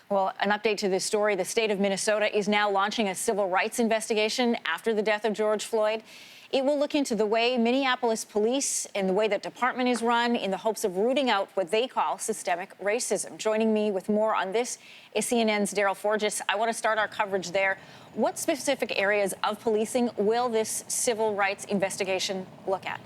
Well, an update to this story. The state of Minnesota is now launching a civil rights investigation after the death of George Floyd. It will look into the way Minneapolis police and the way that department is run in the hopes of rooting out what they call systemic racism. Joining me with more on this is CNN's Darryl Forges. I want to start our coverage there. What specific areas of policing will this civil rights investigation look at?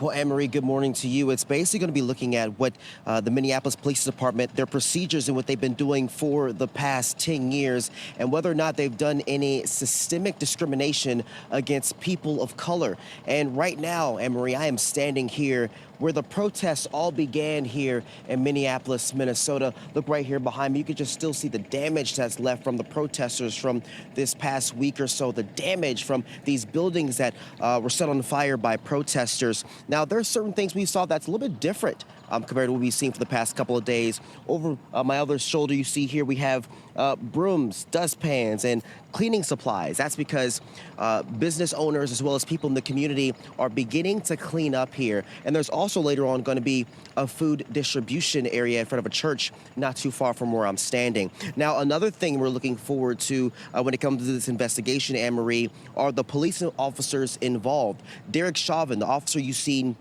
Well, Anne-Marie, good morning to you. It's basically going to be looking at what the Minneapolis Police Department, their procedures and what they've been doing for the past 10 years, and whether or not they've done any systemic discrimination against people of color. And right now, Anne-Marie, I am standing here where the protests all began here in Minneapolis, Minnesota. Look right here behind me. You can just still see the damage that's left from the protesters from this past week or so, the damage from these buildings that were set on fire by protesters. Now, there are certain things we saw that's a little bit different compared to what we've seen for the past couple of days. Over my other shoulder, you see here we have brooms, dustpans, and cleaning supplies. That's because business owners as well as people in the community are beginning to clean up here. And there's also later on going to be a food distribution area in front of a church not too far from where I'm standing. Now, another thing we're looking forward to when it comes to this investigation, Anne-Marie, are the police officers involved. Derek Chauvin, the officer you've seen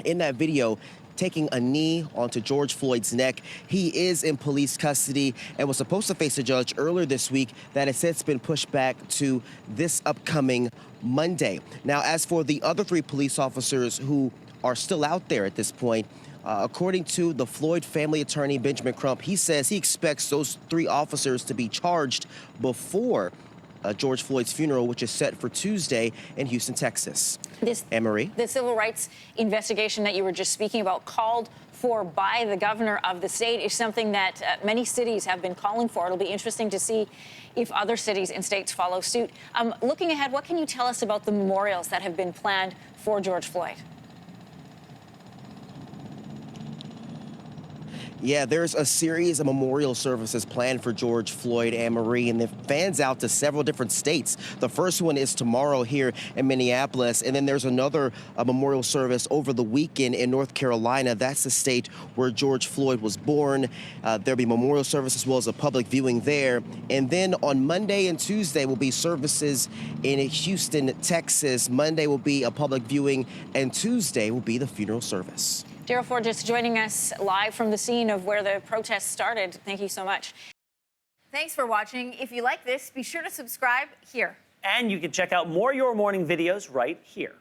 in that video, taking a knee onto George Floyd's neck. He is in police custody and was supposed to face a judge earlier this week that has since been pushed back to this upcoming Monday. Now, as for the other three police officers who are still out there at this point, according to the Floyd family attorney, Benjamin Crump, he says he expects those three officers to be charged before George Floyd's funeral, which is set for Tuesday in Houston, Texas. Anne-Marie? The civil rights investigation that you were just speaking about, called for by the governor of the state, is something that many cities have been calling for. It'll be interesting to see if other cities and states follow suit. Looking ahead, what can you tell us about the memorials that have been planned for George Floyd? Yeah, there's a series of memorial services planned for George Floyd, Anne-Marie, and it fans out to several different states. The first one is tomorrow here in Minneapolis, and then there's another memorial service over the weekend in North Carolina. That's the state where George Floyd was born. There'll be memorial service as well as a public viewing there. And then on Monday and Tuesday will be services in Houston, Texas. Monday will be a public viewing, and Tuesday will be the funeral service. Darryl Forges joining us live from the scene of where the protests started. Thank you so much. Thanks for watching. If you like this, be sure to subscribe here. And you can check out more Your Morning videos right here.